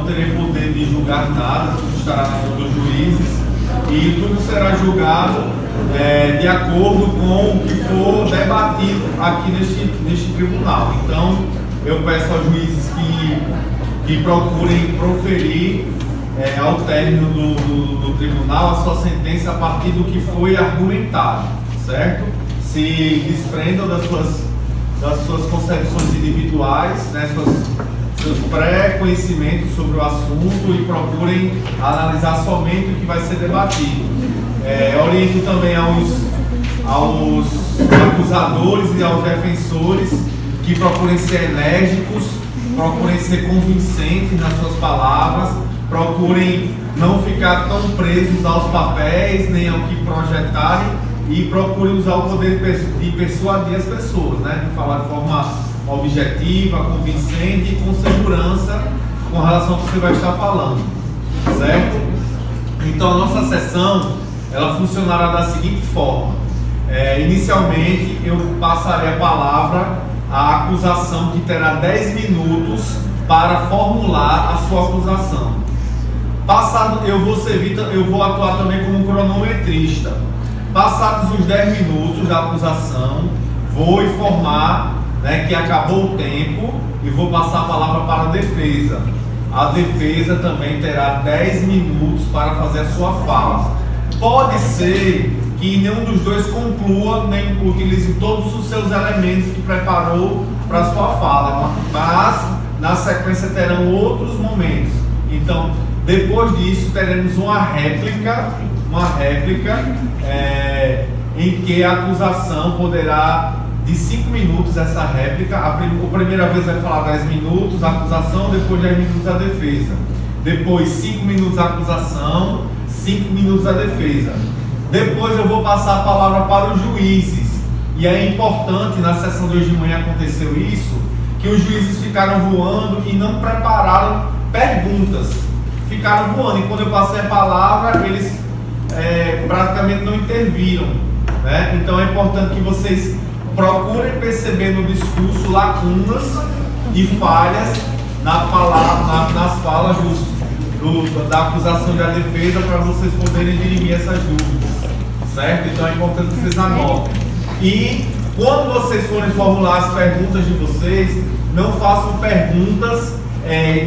terei poder de julgar nada, tudo estará na mão dos juízes e tudo será julgado de acordo com o que for debatido aqui neste tribunal. Então, eu peço aos juízes que procurem proferir ao término do tribunal a sua sentença a partir do que foi argumentado, certo? Se desprendam das suas concepções individuais, né, seus pré-conhecimentos sobre o assunto e procurem analisar somente o que vai ser debatido. Oriento também aos acusadores e aos defensores que procurem ser enérgicos, procurem ser convincentes nas suas palavras, procurem não ficar tão presos aos papéis nem ao que projetarem e procurem usar o poder de persuadir as pessoas, né? De falar de forma objetiva, convincente e com segurança com relação ao que você vai estar falando, certo? Então a nossa sessão ela funcionará da seguinte forma: inicialmente eu passarei a palavra à acusação, que terá 10 minutos para formular a sua acusação. Passado, eu vou atuar também como cronometrista. Passados os 10 minutos da acusação, vou informar, né, que acabou o tempo e vou passar a palavra para a defesa. A defesa também terá 10 minutos para fazer a sua fala. Pode ser que nenhum dos dois conclua, nem utilize todos os seus elementos que preparou para a sua fala, mas na sequência terão outros momentos. Então, depois disso, teremos uma réplica em que a acusação poderá, de 5 minutos essa réplica, a primeira vez vai falar 10 minutos a acusação, depois 10 minutos a defesa, depois 5 minutos a acusação, 5 minutos a defesa. Depois eu vou passar a palavra para os juízes, e é importante, na sessão de hoje de manhã aconteceu isso, que os juízes ficaram voando e não prepararam perguntas, ficaram voando, e quando eu passei a palavra eles praticamente não interviram, né? Então é importante que vocês procurem perceber no discurso lacunas e falhas nas falas da acusação e da defesa, para vocês poderem dirimir essas dúvidas, certo? Então é importante que vocês anotem. E quando vocês forem formular as perguntas de vocês, não façam perguntas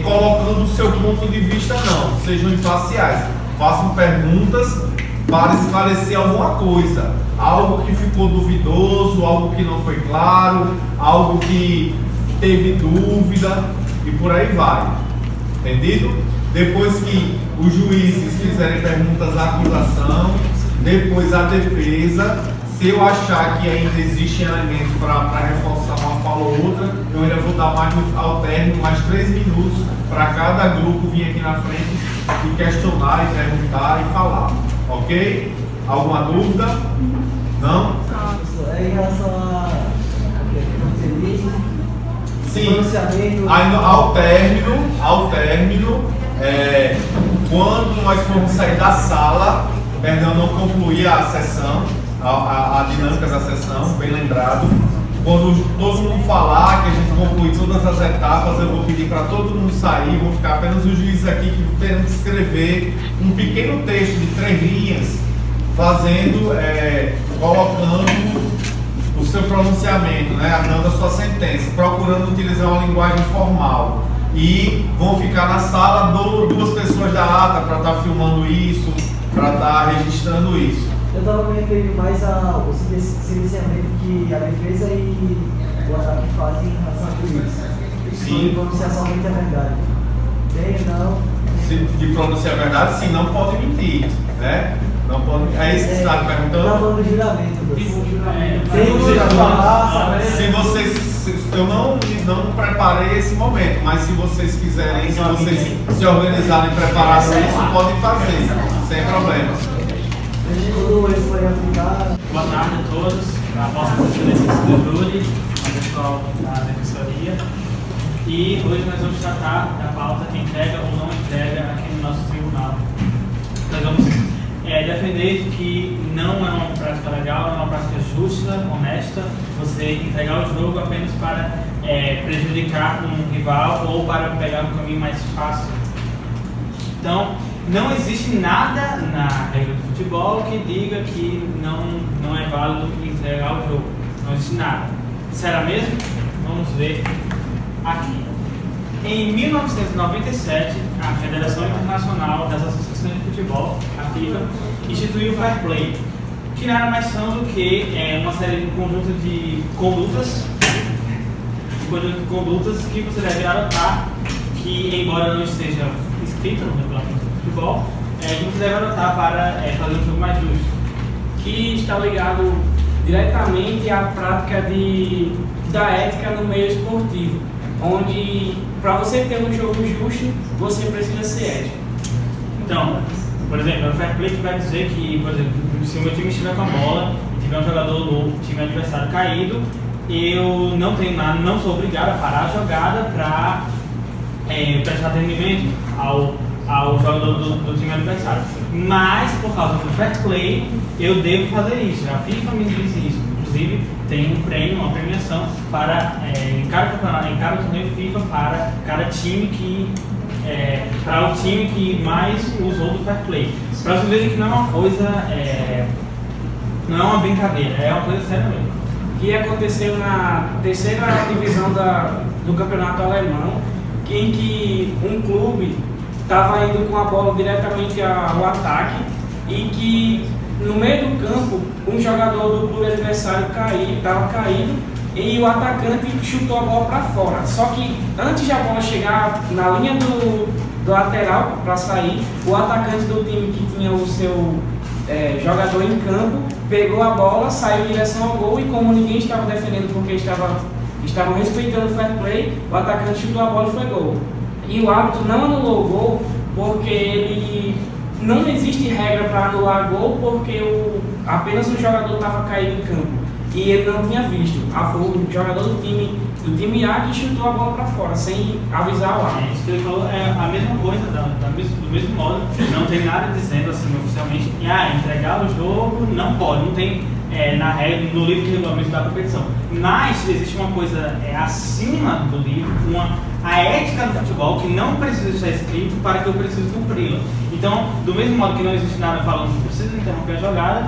colocando o seu ponto de vista, não, sejam imparciais. Façam perguntas para esclarecer alguma coisa, algo que ficou duvidoso, algo que não foi claro, algo que teve dúvida e por aí vai. Entendido? Depois que os juízes fizerem perguntas à acusação, depois à defesa, se eu achar que ainda existem elementos para reforçar uma fala ou outra, eu ainda vou dar ao término mais 3 minutos para cada grupo vir aqui na frente e questionar, e perguntar e falar. Ok? Alguma dúvida? Não? Em relação a sim, ao término, quando nós formos sair da sala, perdão, não concluir a sessão, a dinâmica da sessão, bem lembrado. Quando todo mundo falar, que a gente conclui todas as etapas, eu vou pedir para todo mundo sair, vão ficar apenas os juízes aqui que terão que escrever um pequeno texto de 3 linhas, colocando o seu pronunciamento, né, dando a sua sentença, procurando utilizar uma linguagem formal. E vão ficar na sala 2 pessoas da ata para estar filmando isso, para estar registrando isso. Eu estava me referindo mais ao silenciamento que a defesa e o ataque fazem em relação a juiz. Sim. De pronunciar somente a verdade. Tem ou não? De pronunciar a verdade, sim, não pode mentir, né? Não pode. É isso que você está perguntando? Não, falando do juramento. Se vocês. Eu não preparei esse momento, mas se vocês quiserem, se vocês se organizarem e prepararem isso, podem fazer, sem problema. Boa tarde a todos, a vossa presidência do júri, ao pessoal da defensoria. E hoje nós vamos tratar da pauta que entrega ou não entrega aqui no nosso tribunal. Nós vamos defender que não é uma prática legal, é uma prática justa, honesta, você entregar o jogo apenas para prejudicar um rival ou para pegar um caminho mais fácil Então, não existe nada na regra do futebol que diga que não é válido entregar o jogo. Não existe nada. Será mesmo? Vamos ver aqui. Em 1997, a Federação Internacional das Associações de Futebol, a FIFA, instituiu o Fair Play, que nada mais são do que uma série de conjunto de condutas que você deve adotar, que embora não esteja escrito no regulamento do futebol, que você deve adotar para fazer um jogo mais justo. Que está ligado diretamente à prática da ética no meio esportivo, onde para você ter um jogo justo, você precisa ser ético. Então, por exemplo, o Fair Play vai dizer que, por exemplo, se o meu time estiver com a bola e tiver um jogador do time adversário caído, eu não tenho nada, não sou obrigado a parar a jogada para prestar atendimento ao jogador do time adversário. Mas, por causa do Fair Play, eu devo fazer isso. A FIFA me diz isso. Inclusive, tem um prêmio, uma premiação para, em cada campeonato, em cada torneio FIFA, para cada time para o time que mais usou do Fair Play. Para vocês verem que não é uma coisa, não é uma brincadeira, é uma coisa séria mesmo. Que aconteceu na terceira divisão do campeonato alemão, em que um clube estava indo com a bola diretamente ao ataque e que no meio do campo um jogador do clube adversário estava caído e o atacante chutou a bola para fora. Só que antes de a bola chegar na linha do lateral para sair, o atacante do time que tinha o seu jogador em campo pegou a bola, saiu em direção ao gol e como ninguém estava defendendo porque estavam respeitando o fair play, o atacante chutou a bola e foi gol. E o árbitro não anulou o gol porque não existe regra para anular gol porque apenas o jogador estava caído em campo e ele não tinha visto. O jogador do time A que chutou a bola para fora sem avisar o árbitro. Isso que ele falou é a mesma coisa, do mesmo modo, não tem nada dizendo assim oficialmente entregar o jogo não pode, não tem na regra, no livro de regulamento da competição. Mas existe uma coisa acima do livro, a ética do futebol que não precisa estar escrito para que eu precise cumpri-la. Então, do mesmo modo que não existe nada falando que precisa interromper a jogada,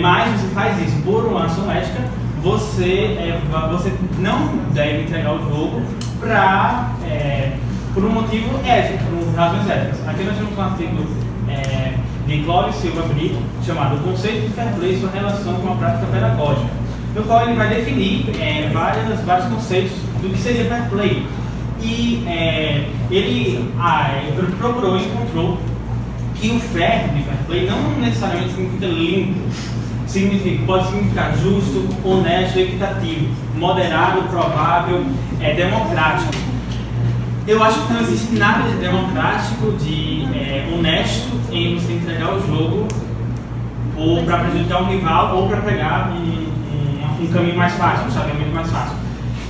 mas você faz isso por uma ação ética, você não deve entregar o jogo por um motivo ético, por razões éticas. Aqui nós temos um artigo de Cláudio Silva Brito, chamado O Conceito de Fair Play e sua relação com a prática pedagógica, no qual ele vai definir vários conceitos do que seria Fair Play. E ele procurou e encontrou que o fair de Fair Play não necessariamente significa limpo, pode significar justo, honesto, equitativo, moderado, provável, democrático. Eu acho que não existe nada de democrático, de honesto em você entregar o jogo ou para prejudicar o rival ou para pegar um caminho mais fácil, um chaveamento mais fácil.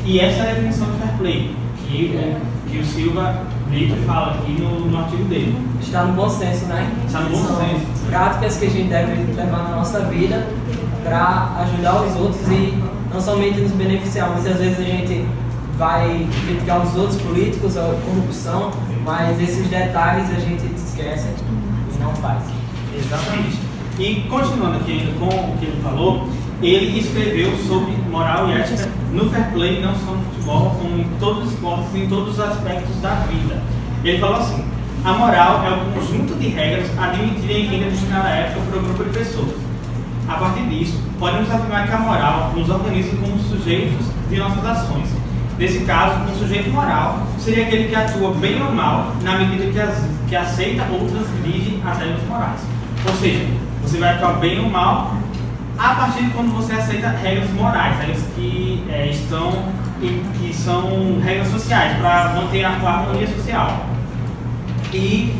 E essa é a definição do Fair Play que o Silva Brito fala aqui no artigo dele. Está no bom senso, né? Está no bom senso. Práticas que a gente deve levar na nossa vida para ajudar os outros e não somente nos beneficiar. Muitas vezes a gente vai criticar os outros políticos ou corrupção, mas esses detalhes a gente esquece e não faz. Exatamente. E continuando aqui ainda com o que ele falou, ele escreveu sobre moral e ética no Fair Play, não só no futebol, como em todos os esportes e em todos os aspectos da vida. Ele falou assim: a moral é um conjunto de regras admitidas em determinada época por um grupo de pessoas. A partir disso, podemos afirmar que a moral nos organiza como sujeitos de nossas ações. Nesse caso, um sujeito moral seria aquele que atua bem ou mal na medida que aceita ou transgride as regras morais. Ou seja, você vai atuar bem ou mal a partir de quando você aceita regras morais, regras que são regras sociais, para manter a harmonia social. E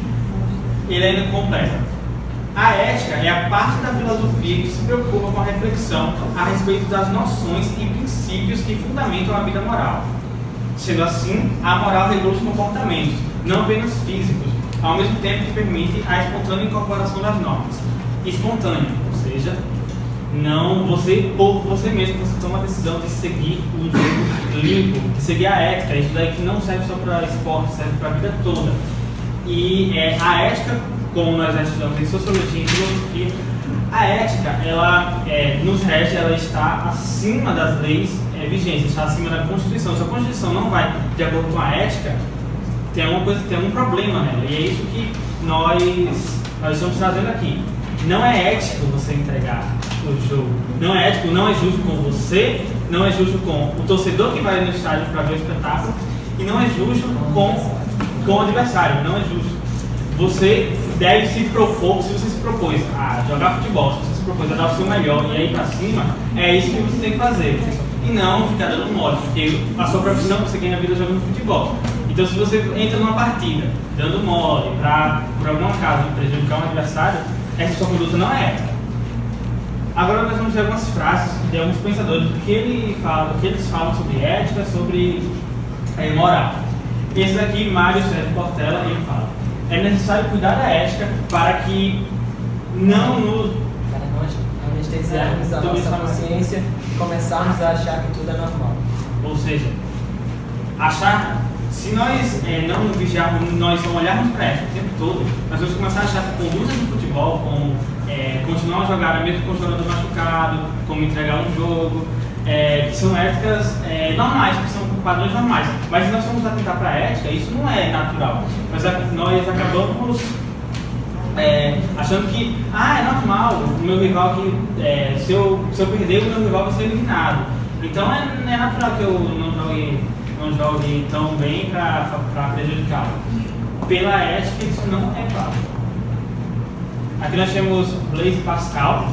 ele ainda completa: a ética é a parte da filosofia que se preocupa com a reflexão a respeito das noções e princípios que fundamentam a vida moral. Sendo assim, a moral regula os comportamentos, não apenas físicos, ao mesmo tempo que permite a espontânea incorporação das normas. Espontânea, ou seja, não por você mesmo, você toma a decisão de seguir um jogo limpo, de seguir a ética. Isso daí que não serve só para esporte, serve para a vida toda. E a ética, como nós já estudamos em sociologia e filosofia, a ética, ela nos rege, ela está acima das leis vigentes, está acima da Constituição. Se a Constituição não vai de acordo com a ética, tem um problema nela. E é isso que nós estamos trazendo aqui. Não é ético você entregar o jogo. Não é ético, não é justo com você, não é justo com o torcedor que vai no estádio para ver o espetáculo, e não é justo com o adversário, não é justo. Você deve se propor, se você se propôs a jogar futebol, se você se propôs a dar o seu melhor e ir pra cima, é isso que você tem que fazer. E não ficar dando mole, porque a sua profissão você ganha a vida jogando futebol. Então se você entra numa partida dando mole por alguma causa prejudicar um adversário, essa sua conduta não é ética. Agora nós vamos ver algumas frases de alguns pensadores, o que eles falam sobre ética, sobre moral. Esse aqui, Mário Sérgio Cortella, ele fala: é necessário cuidar da ética para que não nos anestesiarmos a nossa consciência e começarmos a achar que tudo é normal. Ou seja, se nós não vigiarmos, nós não olharmos para a ética o tempo todo, nós vamos começar a achar que conduta no futebol, como continuar a jogar mesmo com o jogador machucado, como entregar um jogo, que são éticas normais, que são padrões normais. Mas se nós formos atentar para a ética, isso não é natural. Nós acabamos achando que é normal, o meu rival se eu perder, o meu rival vai ser eliminado. Então é natural que eu não jogue tão bem para prejudicá-lo. Pela ética, isso não é válido. Aqui nós temos Blaise Pascal.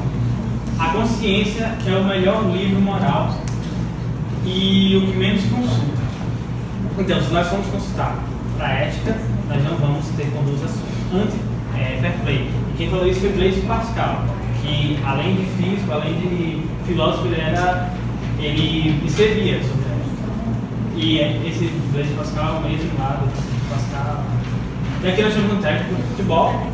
A consciência é o melhor livro moral e o que menos consulta. Então, se nós formos consultar para a ética, nós não vamos ter condutas anti-fair play. E quem falou isso foi Blaise Pascal, que além de físico, além de filósofo, ele escrevia sobre ética. E esse Blaise Pascal, mesmo lá do Pascal. E aqui nós temos um técnico de futebol,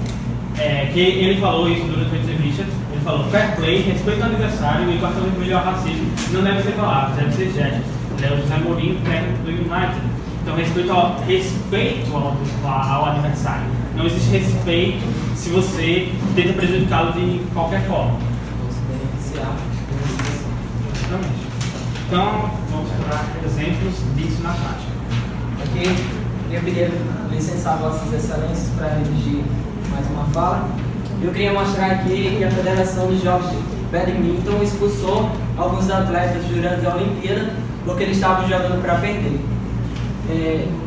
que ele falou isso durante a entrevista. Ele falou: fair play, respeito ao adversário e cartão vermelho ao racismo não deve ser palavras, deve ser gestos. Ele é o José Mourinho, técnico do United. Então, respeito ao adversário. Não existe respeito se você tenta prejudicá-lo de qualquer forma. Ou se beneficiar. Exatamente. Então, vamos dar exemplos disso na prática. Aqui, eu queria licenciar Vossas Excelências para redigir mais uma fala. Eu queria mostrar aqui que a Federação dos Jogos de Badminton expulsou alguns atletas durante a Olimpíada porque eles estavam jogando para perder.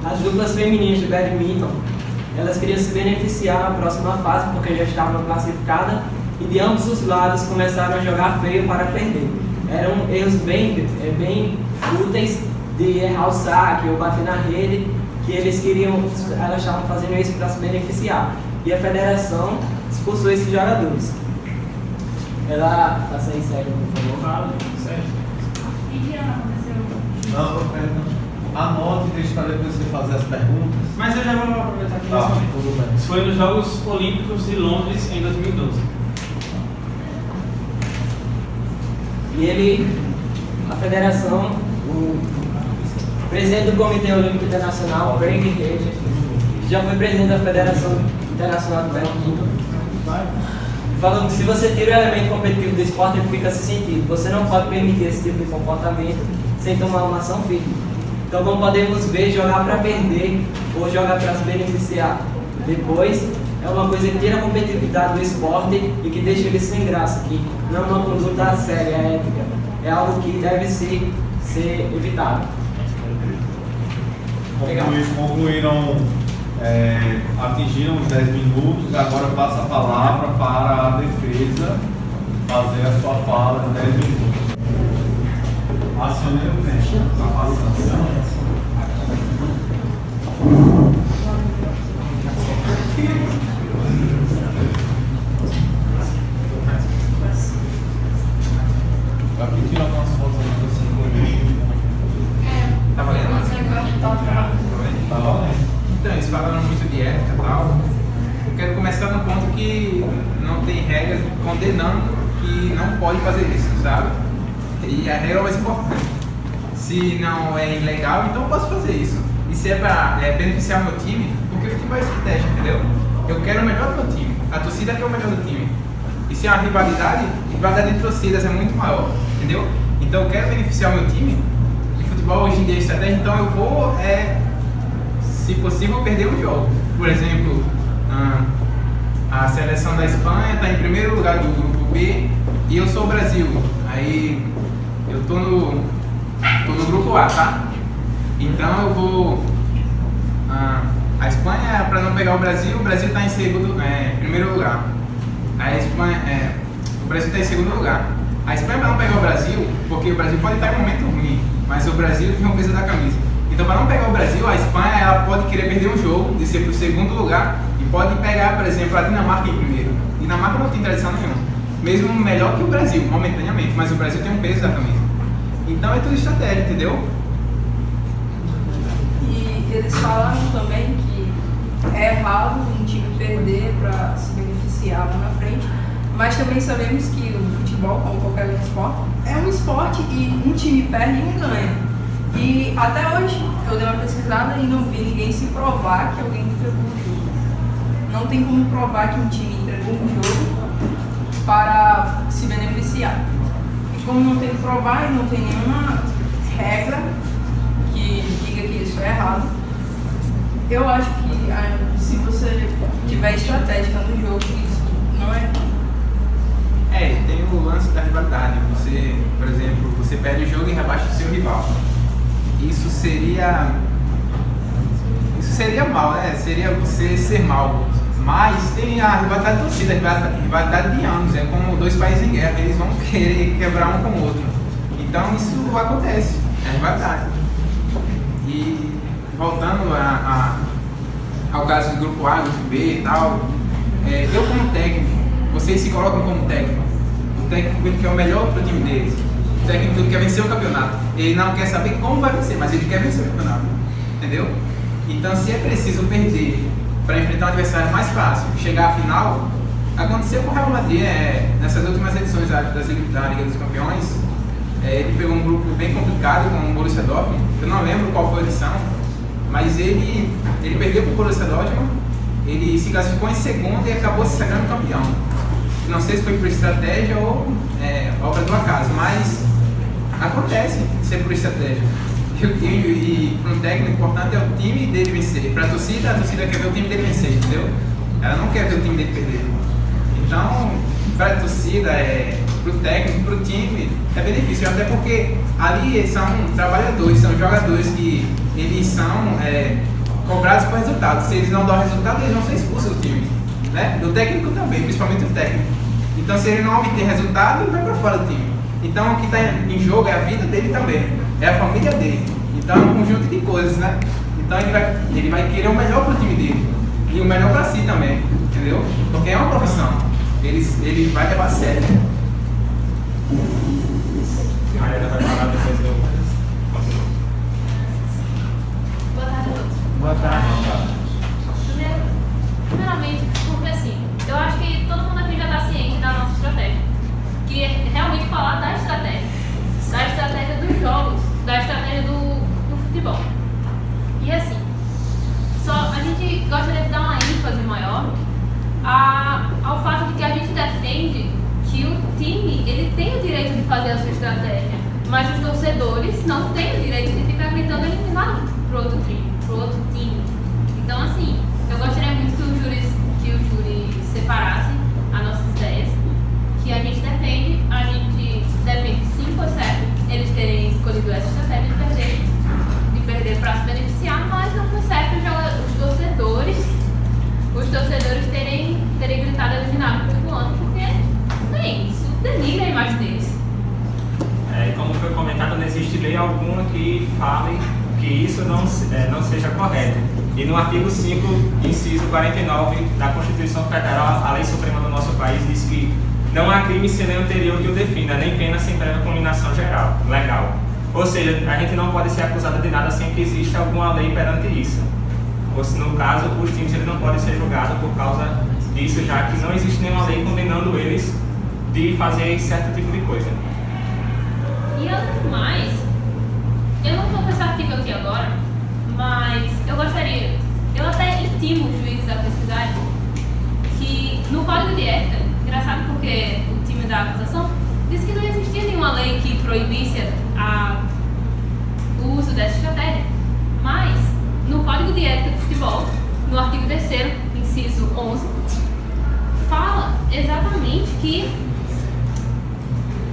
As duplas femininas de badminton, elas queriam se beneficiar na próxima fase porque já estavam classificadas e de ambos os lados começaram a jogar feio para perder. Eram erros bem úteis de errar o saque ou bater na rede, que elas estavam fazendo isso para se beneficiar. E a federação expulsou esses jogadores. Ela passa aí, Sérgio, por favor. Fala, Sérgio. E que ano aconteceu? Não. Anote e deixe para depois você fazer as perguntas. Mas eu já vou aproveitar aqui. Tudo bem. Isso foi nos Jogos Olímpicos de Londres em 2012. E a federação, o presidente do Comitê Olímpico Internacional, Craig Hedges, que já foi presidente da Federação Internacional do Badminton, falando que se você tira o elemento competitivo do esporte, ele fica sem sentido. Você não pode permitir esse tipo de comportamento sem tomar uma ação firme. Então, como podemos ver, jogar para perder ou jogar para se beneficiar depois é uma coisa que tira a competitividade do esporte e que deixa ele sem graça, que não é uma conduta séria, ética. É algo que deve ser evitado. Concluíram, atingiram os 10 minutos, agora passa a palavra para a defesa fazer a sua fala em 10 minutos. Acionei o tempo. Capacitação. Aqui tira algumas fotos assim. Tá valendo? Tá valendo. Então, eles falaram muito de ética e tal. Eu quero começar no ponto que não tem regras condenando que não pode fazer isso, sabe? E a regra é o mais importante. Se não é ilegal, então eu posso fazer isso. E se é para beneficiar o meu time, por Porque o futebol é estratégia, entendeu? Eu quero o melhor do meu time, a torcida quer o melhor do time. E se é uma rivalidade entre torcidas é muito maior, entendeu? Então eu quero beneficiar o meu time. E futebol hoje em dia é estratégia, então eu vou, se possível, perder um jogo. Por exemplo, a seleção da Espanha está em primeiro lugar do grupo B e eu sou o Brasil. Aí eu tô no grupo A, tá? Então eu vou. A Espanha, para não pegar o Brasil está em primeiro lugar. O Brasil está em segundo lugar. A Espanha, para não pegar o Brasil, porque o Brasil pode estar em um momento ruim, mas o Brasil tem um peso da camisa. Então, para não pegar o Brasil, a Espanha ela pode querer perder um jogo, descer para o segundo lugar e pode pegar, por exemplo, a Dinamarca em primeiro. A Dinamarca não tem tradição nenhuma, mesmo melhor que o Brasil, momentaneamente, mas o Brasil tem um peso da camisa. Então é tudo estratégia, entendeu? E eles falaram também que é errado um time perder para se beneficiar lá na frente, mas também sabemos que o futebol, como qualquer outro esporte, é um esporte e um time perde e um ganha. E até hoje eu dei uma pesquisada e não vi ninguém se provar que alguém entregou um jogo. Não tem como provar que um time entregou um jogo para se beneficiar. E como não tem que provar e não tem nenhuma regra que diga que isso é errado, eu acho que se você tiver estratégia no jogo, isso não é errado. Tem o lance da rivalidade. Você, por exemplo, você perde o jogo e rebaixa o seu rival. Isso seria mal, né? Seria você ser mal. Mas tem a rivalidade torcida, a rivalidade de anos. É como dois países em guerra, eles vão querer quebrar um com o outro. Então isso acontece, é rivalidade. E voltando ao caso do grupo A, grupo B e tal, eu como técnico, vocês se colocam como técnico. O técnico quer o melhor para o time deles. O técnico quer vencer o campeonato. Ele não quer saber como vai vencer, mas ele quer vencer o campeonato. Entendeu? Então, se é preciso perder para enfrentar um adversário mais fácil, chegar à final, aconteceu com o Real Madrid nessas últimas edições da Liga dos Campeões. Ele pegou um grupo bem complicado com o Borussia Dortmund. Eu não lembro qual foi a edição, mas ele perdeu para o Borussia Dortmund. Ele se classificou em segundo e acabou se sagrando campeão. Não sei se foi por estratégia ou obra do acaso, mas acontece ser por estratégia. E para um técnico, o importante é o time dele vencer. Para a torcida quer ver o time dele vencer, entendeu? Ela não quer ver o time dele perder. Então, para a torcida, para o técnico, para o time, é benefício. Até porque ali são trabalhadores, são jogadores que eles são cobrados por resultados. Se eles não dão resultado, eles vão ser expulsos do time. Né? Do técnico também, principalmente o técnico. Então, se ele não obter resultado, ele vai para fora do time. Então, o que está em jogo é a vida dele também, é a família dele. Então, é um conjunto de coisas, né? Então, ele vai querer o melhor para o time dele e o melhor para si também, entendeu? Porque é uma profissão, ele vai levar a sério. A Maria vai falar depois eu. Boa tarde a todos. Boa tarde. Primeiramente, porque assim, eu acho que todo mundo aqui já está ciente da nossa estratégia, que é realmente falar da estratégia dos jogos, da estratégia do futebol. E assim, a gente gostaria de dar uma ênfase maior ao fato de que a gente defende que o time ele tem o direito de fazer a sua estratégia, mas os torcedores não têm o direito de ficar gritando eliminado pro outro time. Então assim, eu gostaria muito que o júri separasse as nossas ideias, que a gente defende sim, foi certo eles terem escolhido essa estratégia de perder para se beneficiar, mas não foi certo os torcedores terem gritado eliminado todo ano, porque isso denigra a imagem deles. Como foi comentado, não existe lei alguma que fale que isso não seja correto. E no artigo 5, inciso 49 da Constituição Federal, a lei suprema do nosso país diz que não há crime sem lei anterior que o defina, nem pena sem prévia combinação legal. Ou seja, a gente não pode ser acusado de nada sem que exista alguma lei perante isso. Ou se no caso, os times eles não podem ser julgados por causa disso, já que não existe nenhuma lei condenando eles de fazer certo tipo de coisa. E além do mais, eu não vou com esse artigo aqui agora, mas eu gostaria eu até intimo os juízes a pesquisarem que no Código de Ética, engraçado porque o time da acusação disse que não existia nenhuma lei que proibisse o uso dessa estratégia, mas no Código de Ética do Futebol, no artigo 3º, inciso 11, fala exatamente que,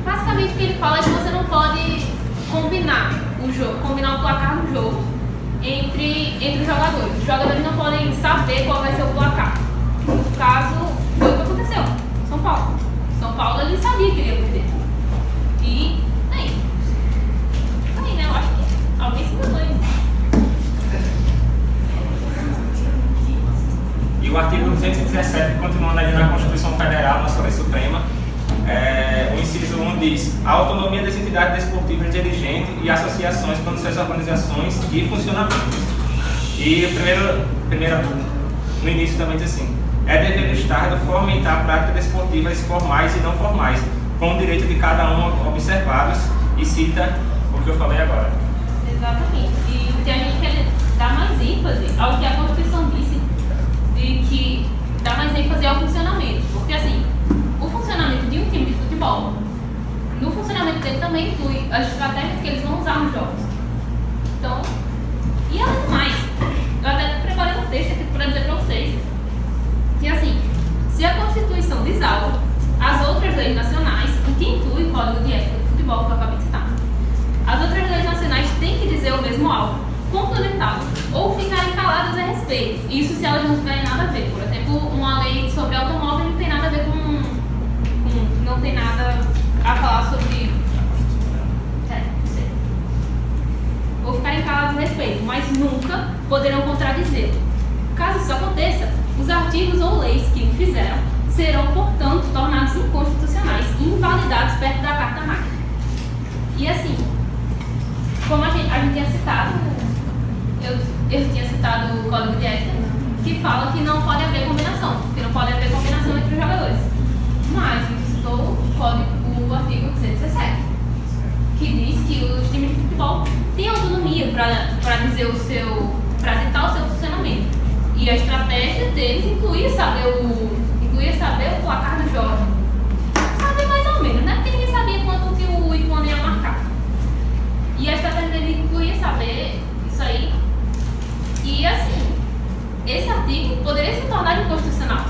basicamente o que ele fala é que você não pode combinar o placar no jogo entre os jogadores. Os jogadores não podem saber qual vai ser o placar. No caso, foi o que aconteceu. São Paulo. São Paulo, ele sabia que iria perder. E aí, né? Eu acho que alguém se mandou isso. E o artigo 217, continuando ali na Constituição Federal, na Lei Suprema, o inciso 1 diz: a autonomia das entidades desportivas dirigentes e associações quando suas organizações e funcionamentos. E no início também diz assim: é dever do Estado fomentar práticas desportivas formais e não formais, com o direito de cada um observados, e cita o que eu falei agora. Exatamente. E tem a gente quer dar mais ênfase ao que a Constituição disse, de que dá mais ênfase ao funcionamento. Porque assim, o funcionamento de um time de futebol, no funcionamento dele também inclui as estratégias que eles vão usar nos jogos. Então, e além do mais, eu até preparei um texto aqui para dizer para vocês que assim, se a Constituição diz algo, as outras leis nacionais, o que inclui o Código de Ética do Futebol que eu acabei de citar, as outras leis nacionais têm que dizer o mesmo algo, complementá-lo, ou ficarem caladas a respeito. Isso se elas não tiverem nada a ver. Por exemplo, uma lei sobre automóvel não tem nada a ver com não tem nada a falar sobre ou ficarem calados a respeito, mas nunca poderão contradizer. Caso isso aconteça, os artigos ou leis que o fizeram serão, portanto, tornados inconstitucionais e invalidados perto da Carta Magna. E assim, como a gente tinha citado, eu tinha citado o Código de Ética, que fala que não pode haver combinação, que não pode haver combinação entre os jogadores. Mas a gente citou o artigo 217, que diz que os times de futebol têm autonomia para dizer para ditar o seu funcionamento. E a estratégia deles incluía saber o placar do jogo. Saber mais ou menos, né? Porque ninguém sabia quanto que o Ituano ia marcar. E a estratégia dele incluía saber isso aí. E assim, esse artigo poderia se tornar inconstitucional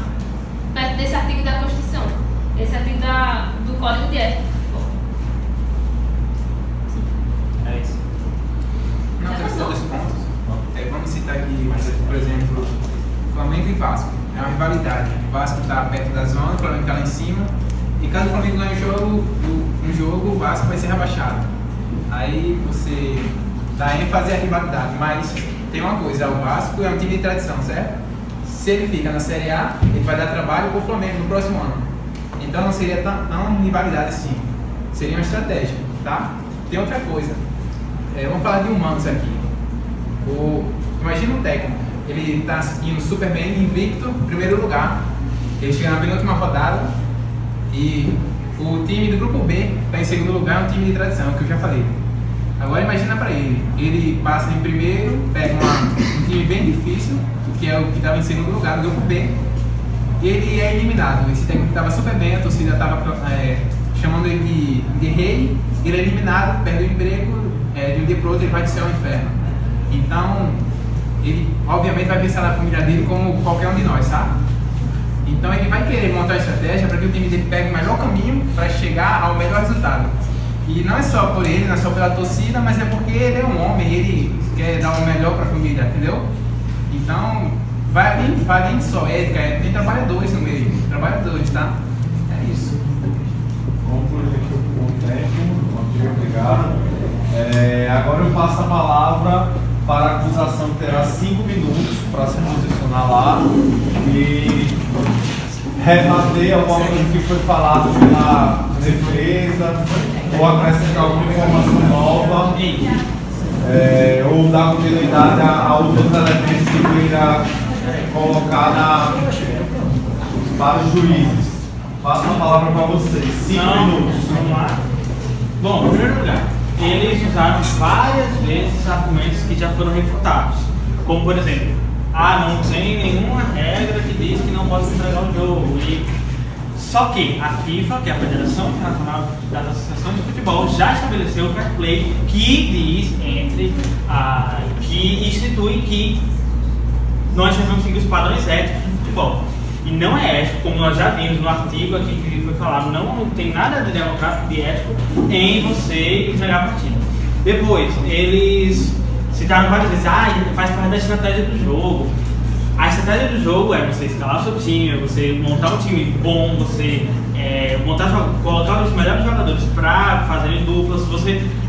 perto desse artigo da Constituição, esse artigo do Código de Ética. É isso. Não, tem dois pontos. Vamos citar aqui, por exemplo, Flamengo e Vasco. É uma rivalidade. O Vasco está perto da zona, o Flamengo está lá em cima. E caso o Flamengo ganhe um jogo, o Vasco vai ser rebaixado. Aí você dá ênfase à rivalidade. Mas tem uma coisa, o Vasco é um time de tradição, certo? Se ele fica na Série A, ele vai dar trabalho para o Flamengo no próximo ano. Então não seria tão rivalidade assim. Seria uma estratégia, tá? Tem outra coisa. Vamos falar de humanos aqui. Imagina um técnico, ele está indo super bem, invicto, primeiro lugar, ele chega na penúltima rodada e o time do grupo B está em segundo lugar, é um time de tradição, que eu já falei. Agora imagina para ele passa em primeiro, pega um time bem difícil, que é o que estava em segundo lugar no grupo B, e ele é eliminado. Esse técnico estava super bem, a torcida estava chamando ele de rei, ele é eliminado, perde o emprego, de um dia para o outro ele vai do céu ao inferno. Então, ele obviamente vai pensar na família dele como qualquer um de nós, sabe? Então ele vai querer montar uma estratégia para que o time dele pegue o melhor caminho para chegar ao melhor resultado. E não é só por ele, não é só pela torcida, mas é porque ele é um homem, ele quer dar o melhor para a família, entendeu? Então, vai além de só ética, tem trabalhadores no meio, trabalhadores, tá? É isso. Vamos por aqui o tempo, muito obrigado. Agora eu passo a palavra para a acusação, que terá 5 minutos para se posicionar lá e rebater alguma coisa que foi falado pela defesa ou acrescentar alguma informação nova ou dar continuidade a outros elementos que queira colocar para os juízes. Passo a palavra para vocês. 5 minutos. Vamos lá. Bom, em primeiro lugar, eles usaram várias vezes argumentos que já foram refutados. Como, por exemplo, não tem nenhuma regra que diz que não pode se entregar o jogo. Só que a FIFA, que é a Federação Internacional das Associações de Futebol, já estabeleceu o fair play que diz que institui que nós devemos seguir os padrões éticos do futebol. E não é ético, como nós já vimos no artigo aqui que foi falado, não tem nada de democrático, de ético em você entregar a partida. Depois, eles citaram várias vezes, faz parte da estratégia do jogo. A estratégia do jogo é você escalar o seu time, você montar um time bom, você colocar os melhores jogadores para fazerem duplas.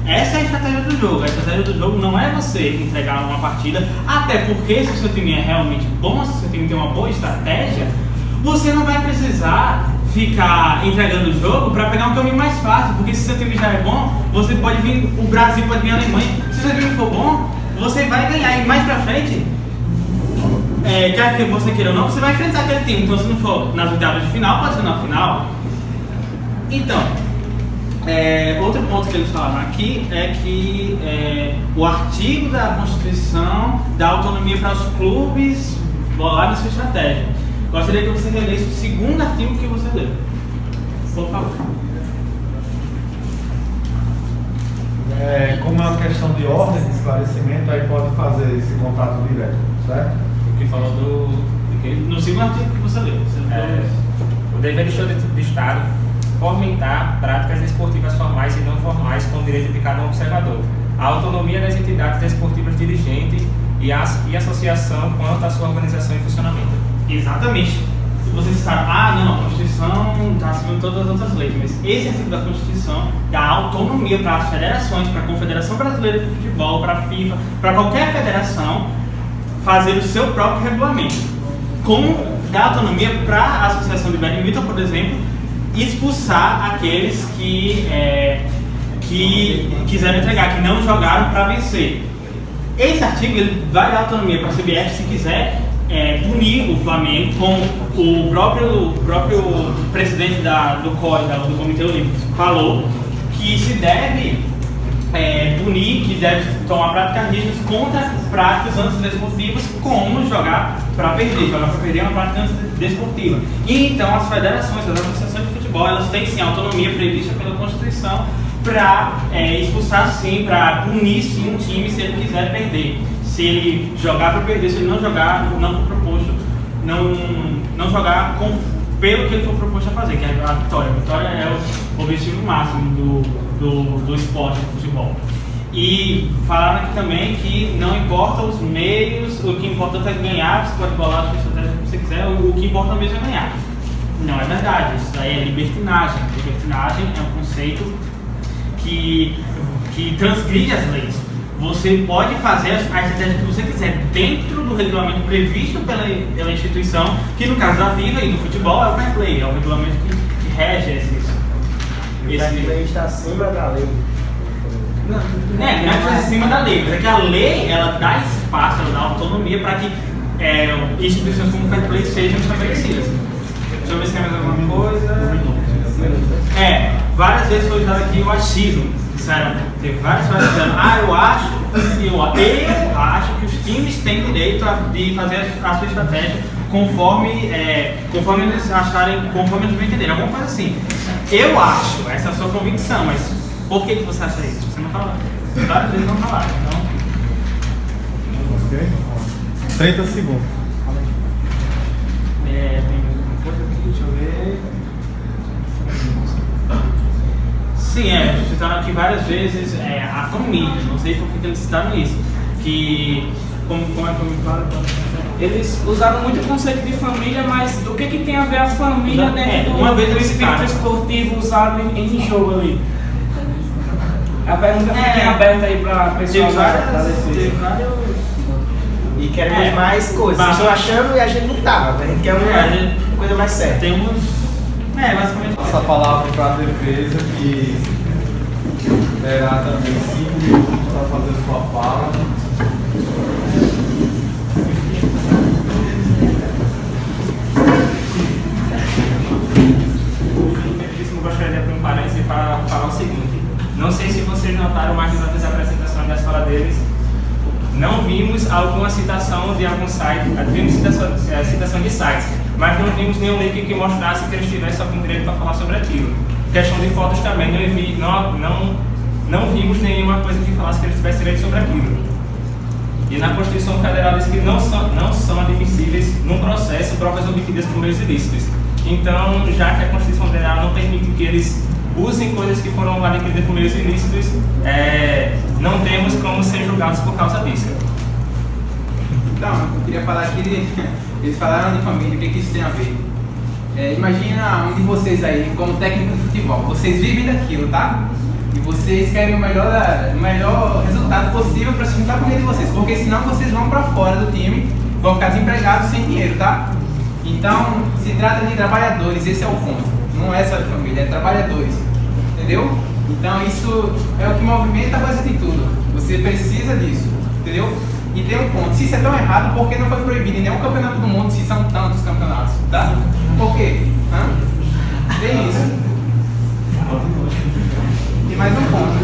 Essa é a estratégia do jogo. A estratégia do jogo não é você entregar uma partida, até porque se o seu time é realmente bom, se o seu time tem uma boa estratégia, você não vai precisar ficar entregando o jogo para pegar um caminho mais fácil, porque se o seu time já é bom, você pode vir, o Brasil pode vir a Alemanha, se o seu time for bom, você vai ganhar, e mais pra frente, quer que você queira ou não, você vai enfrentar aquele time. Então se não for nas oitavas de final, pode ser na final. Então, outro ponto que eles falaram aqui é que o artigo da Constituição dá autonomia para os clubes bolarem sua estratégia. Gostaria que você relesse o segundo artigo que você leu. Por favor. Como é uma questão de ordem, de esclarecimento, aí pode fazer esse contato direto, certo? O que falou No segundo artigo que você leu. O dever do Estado fomentar práticas esportivas formais e não formais com o direito de cada observador. A autonomia das entidades esportivas dirigentes e associação quanto à sua organização e funcionamento. Exatamente. Se vocês disseram, não, a Constituição está acima de todas as outras leis, mas esse artigo da Constituição dá autonomia para as federações, para a Confederação Brasileira de Futebol, para a FIFA, para qualquer federação fazer o seu próprio regulamento. Como dá autonomia para a Associação de Badminton, por exemplo, expulsar aqueles que quiseram entregar, que não jogaram para vencer. Esse artigo ele vai dar autonomia para a CBF se quiser punir o Flamengo, como o próprio presidente do COI, do Comitê Olímpico, falou que se deve punir, que deve tomar práticas rígidas contra práticas antidesportivas, como jogar para perder. Jogar para perder é uma prática antidesportiva. E então as federações, as associações de futebol, elas têm sim autonomia prevista pela Constituição para expulsar sim, para punir sim um time se ele quiser perder. Se ele jogar para perder, se ele não jogar, não for proposto, não jogar pelo que ele for proposto a fazer, que é a vitória. A vitória é o objetivo máximo do esporte, do futebol. E falaram aqui também que não importa os meios, o que importa é ganhar, você pode bolar a sua estratégia que você quiser, o que importa mesmo é ganhar. Não é verdade, isso daí é libertinagem. Libertinagem é um conceito que transgride as leis. Você pode fazer a estratégia que você quiser dentro do regulamento previsto pela instituição, que no caso da FIFA e do futebol é o fair play, é o regulamento que rege isso. O fair play está acima da lei. Não é acima da lei, mas é que a lei ela dá espaço, ela dá autonomia para que instituições como o fair play sejam estabelecidas. Deixa eu ver se tem mais alguma coisa. Várias vezes foi usado aqui o achismo. Teve várias pessoas dizendo, eu acho que os times têm direito de fazer a sua estratégia conforme eles acharem, conforme eles entenderem, alguma coisa assim. Eu acho, essa é a sua convicção, mas por que você acha isso? Você não fala. Várias vezes não falaram, então. Ok? 30 segundos. Tem alguma coisa aqui, deixa eu ver. Sim, citaram aqui várias vezes a família, não sei por que eles citaram isso. Que, como é que eu me falo? Eles usaram muito o conceito de família, mas do que tem a ver a família dentro do espírito esportivo usado em jogo ali? A pergunta fica aberta aí para a pessoa da defesa. E queremos mais coisas. Vocês estão achando e a gente não tá. A gente quer uma coisa mais séria. Tem uns. Basicamente. Essa palavra para a defesa que terá também 5 minutos para fazer sua fala. Eu gostaria de abrir um parênteses para falar o seguinte. Não sei se vocês notaram, mas durante a apresentação da escola deles, não vimos alguma citação de algum site, vimos citação de sites, mas não vimos nenhum link que mostrasse que eles tivessem algum direito para falar sobre aquilo. Questão de fotos também, não vimos nenhuma coisa que falasse que eles tivessem direito sobre aquilo. E na Constituição Federal diz que não são admissíveis num processo provas obtidas por meios ilícitos. Então, já que a Constituição Federal não permite que eles usem coisas que foram adquiridas por meios ilícitos, não temos como ser julgados por causa disso. Então, eu queria falar que eles falaram de família, o que isso tem a ver? Imagina um de vocês aí, como técnico de futebol, vocês vivem daquilo, tá? E vocês querem o melhor resultado possível para sustentar a família de vocês, porque senão vocês vão para fora do time, vão ficar desempregados sem dinheiro, tá? Então, se trata de trabalhadores, esse é o ponto. Não é só de família, é trabalhadores, entendeu? Então isso é o que movimenta a base de tudo. Você precisa disso, entendeu? E tem um ponto, se isso é tão errado, por que não foi proibido em nenhum campeonato do mundo, se são tantos campeonatos, tá? Por quê? Tem isso. E mais um ponto.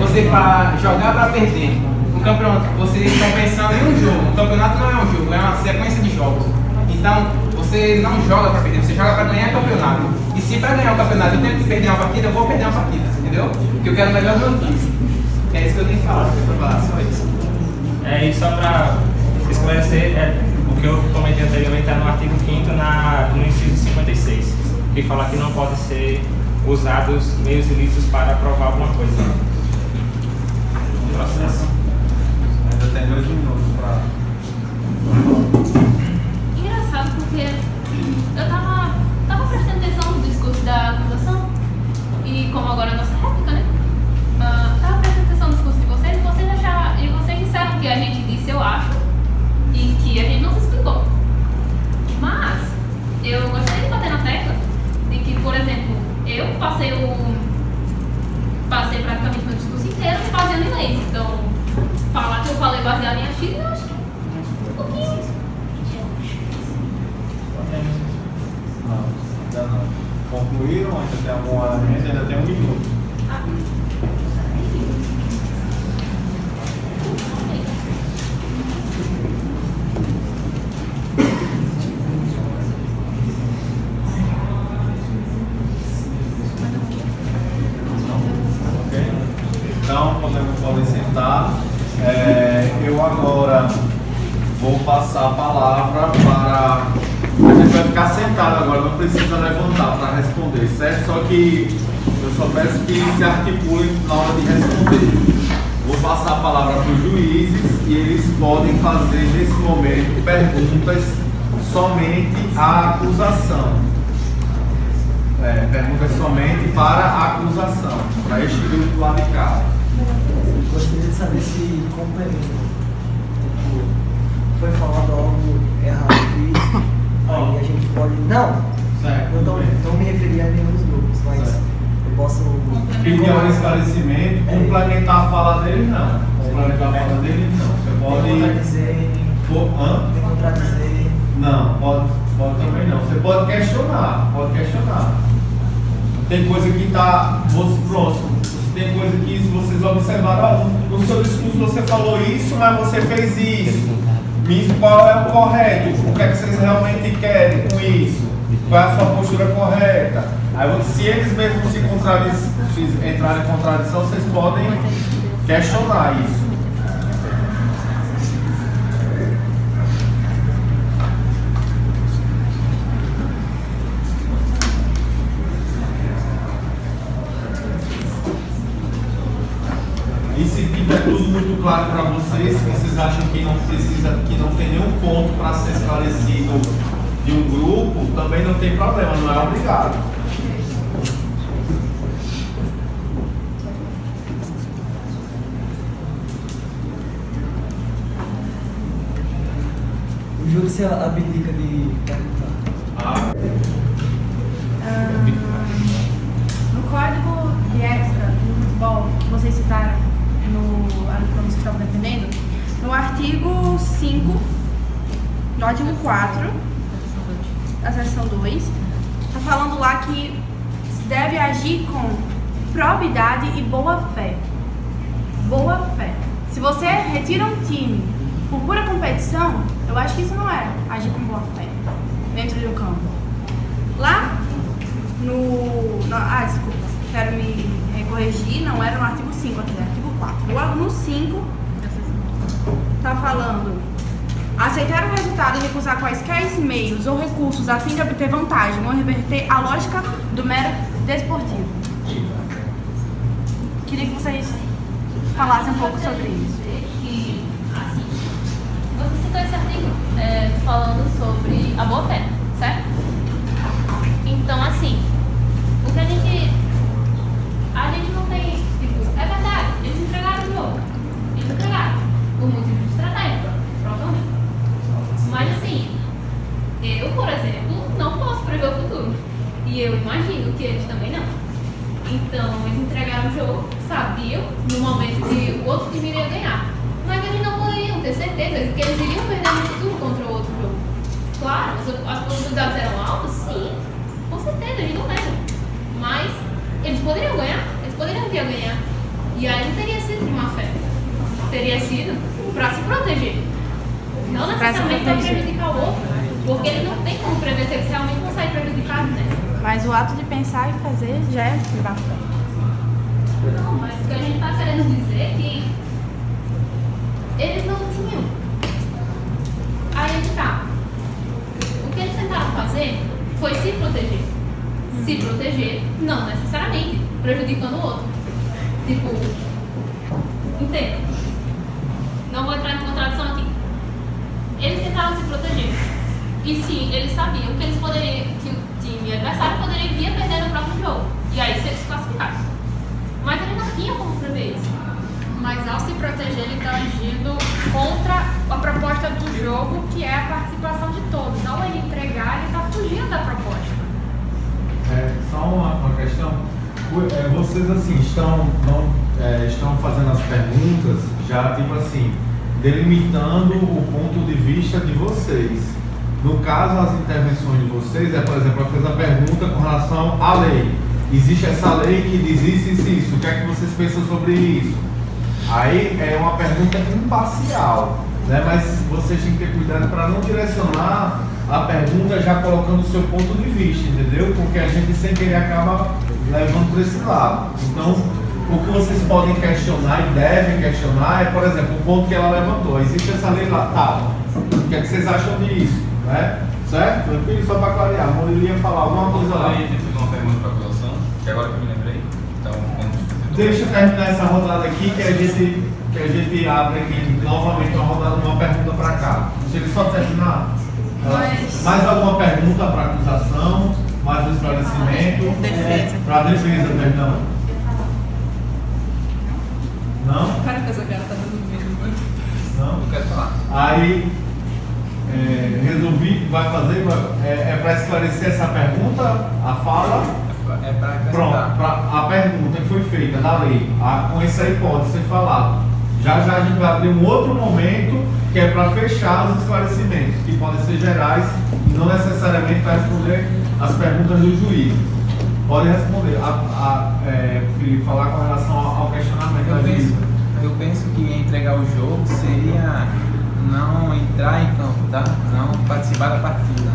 Você para jogar para perder. Um campeonato, vocês estão pensando em um jogo. Um campeonato não é um jogo, é uma sequência de jogos. Então, você não joga para perder, você joga para ganhar campeonato. E se para ganhar o campeonato eu tenho que perder uma partida, eu vou perder uma partida, entendeu? Porque eu quero o melhor do meu time. É isso que eu tenho que falar, só isso. E só para esclarecer, o que eu comentei anteriormente está no artigo 5º, no inciso 56, que fala que não podem ser usados meios ilícitos para provar alguma coisa. Processo. Ainda tem 2 minutos para... Engraçado porque eu tava prestando atenção no discurso da acusação e como agora é a nossa réplica, né? Tava prestando atenção no discurso de vocês e vocês disseram que a gente disse eu acho e que a gente não se explicou. Mas eu gostaria de bater na tecla de que, por exemplo, eu passei praticamente meu discurso inteiro baseado em leis. Então, falar que eu falei baseado em achismo, eu acho que um pouquinho. Ainda não. Concluíram? Ainda tem alguma emenda? Ainda tem 1 minuto. Então, podem sentar. Eu agora vou passar a palavra para... A gente vai ficar sentado agora, não precisa levantar para responder, certo? Só que eu só peço que se articulem na hora de responder. Vou passar a palavra para os juízes e eles podem fazer nesse momento perguntas somente à acusação. Perguntas somente para a acusação, para este grupo lá de cá. Gostaria de saber se complementa. Foi falado algo errado aqui, aí a gente pode. Não! Certo. Não me referi a nenhum dos grupos, mas certo. Eu posso. Pedir um esclarecimento, complementar a fala dele, não. Complementar a fala dele, não. Você pode. Contradizer. Contradizer. Não, pode também não. Você pode questionar, Tem coisa que está próximo. Tem coisa que vocês observaram, no seu discurso você falou isso, mas você fez isso. Qual é o correto? O que é que vocês realmente querem com isso? Qual é a sua postura correta? Aí, se eles mesmos se entrarem em contradição, vocês podem questionar isso. E se tiver tudo muito claro para vocês, que vocês acham que não tem nenhum ponto para ser esclarecido de um grupo, também não tem problema, não é obrigado. O júri se abdica de perguntar. No código de ética do futebol que vocês citaram quando vocês estavam defendendo, no artigo 5, no artigo 4, da seção 2, está falando lá que se deve agir com probidade e boa fé. Boa fé. Se você retira um time por pura competição, eu acho que isso não é agir com boa fé dentro do campo. Lá desculpa, quero me corrigir, não era no artigo 5 aqui, era artigo 4. No 5, tá falando: aceitar o resultado e recusar quaisquer meios ou recursos a fim de obter vantagem ou reverter a lógica do mérito desportivo. Queria que vocês falassem um pouco sobre isso. Que, assim, você citou esse artigo falando sobre a boa fé, certo? Então, assim, o que a gente não tem, tipo, é verdade, eles entregaram o jogo, eles entregaram, por motivo de estratégia, provavelmente. Mas, assim, eu, por exemplo, não posso prever o futuro, e eu imagino que eles também não. Então, eles entregaram o jogo, sabiam, no momento que o outro time iria ganhar. Mas eles não poderiam ter certeza que eles iriam perder no futuro contra o outro jogo. Claro, as possibilidades eram altas, sim, com certeza, a gente não nega. Mas eles poderiam ganhar, eles poderiam vir a ganhar. E aí não teria sido de má fé. Teria sido para se proteger. Não necessariamente para prejudicar o outro, porque ele não tem como prever se eles realmente vão sair prejudicados nessa. Mas o ato de pensar e fazer já é de má fé. Não, mas o que a gente está querendo dizer é que eles não tinham. Aí tá. O que eles tentaram fazer foi se proteger. Se proteger, não necessariamente prejudicando o outro. Tipo, entenda. Não vou entrar em contradição aqui. Eles tentaram se proteger. E sim, eles sabiam que eles poderiam, que o time adversário poderia vir a perder no próximo jogo. E aí se eles classificassem. Mas eles não tinham como prever isso. Mas ao se proteger, ele está agindo contra a proposta do jogo, que é a participação de todos. Ao ele entregar, ele está fugindo da proposta. Só uma questão. Vocês assim estão fazendo as perguntas já tipo assim, delimitando o ponto de vista de vocês. No caso, as intervenções de vocês por exemplo, ela fez a pergunta com relação à lei. Existe essa lei que diz isso. O que é que vocês pensam sobre isso? Aí é uma pergunta imparcial, né? Mas vocês têm que ter cuidado para não direcionar a pergunta já colocando o seu ponto de vista, entendeu? Porque a gente sem querer acaba levando por esse lado. Então, o que vocês podem questionar e devem questionar é, por exemplo, o ponto que ela levantou. Existe essa lei lá, tal. O que é que vocês acham disso? Né? Certo? Tranquilo? Só para clarear. A Murilo ia falar alguma coisa lá. Aí, tem uma pergunta para a população, que agora que eu me lembrei. Então, deixa eu terminar essa rodada aqui, que a gente abre aqui novamente uma rodada, uma pergunta para cá. Deixa ele só terminar. Mais alguma pergunta para acusação? Mais um esclarecimento? Para a defesa, perdão. Não? Cara, que essa cara tá dando medo. Não? não quero falar. Aí, resolvi, vai fazer, para esclarecer essa pergunta, a fala? É para Pronto, a pergunta que foi feita da lei, com essa hipótese ser falado. Já a gente vai abrir um outro momento que é para fechar os esclarecimentos, que podem ser gerais e não necessariamente para responder as perguntas do juiz. Pode responder. Felipe, falar com relação ao questionamento da juíza. Eu penso que entregar o jogo seria não entrar em campo, tá? Não participar da partida.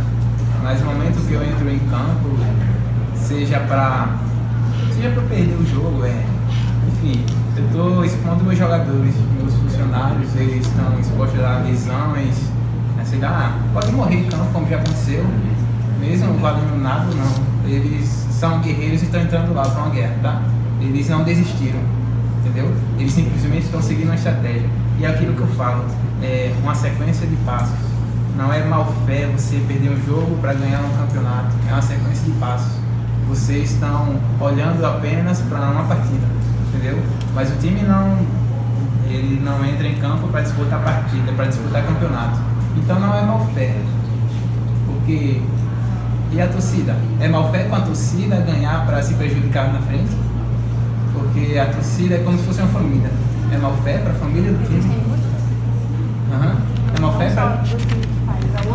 Mas no momento que eu entro em campo, seja para perder o jogo, enfim, eu estou expondo meus jogadores, meus funcionários, eles estão expostos a lesões, sei lá, pode morrer em campo, como já aconteceu, mesmo não valendo nada, não. Eles são guerreiros e estão entrando lá para uma guerra, tá? Eles não desistiram, entendeu? Eles simplesmente estão seguindo uma estratégia. E é aquilo que eu falo, é uma sequência de passos. Não é mal fé você perder um jogo para ganhar um campeonato, é uma sequência de passos. Vocês estão olhando apenas para uma partida, entendeu? Mas o time ele não entra em campo para disputar partida, para disputar campeonato. Então não é mal fé. Porque e a torcida? É mal fé com a torcida ganhar para se prejudicar na frente? Porque a torcida é como se fosse uma família. É mal fé para a família do time? É mal fé para...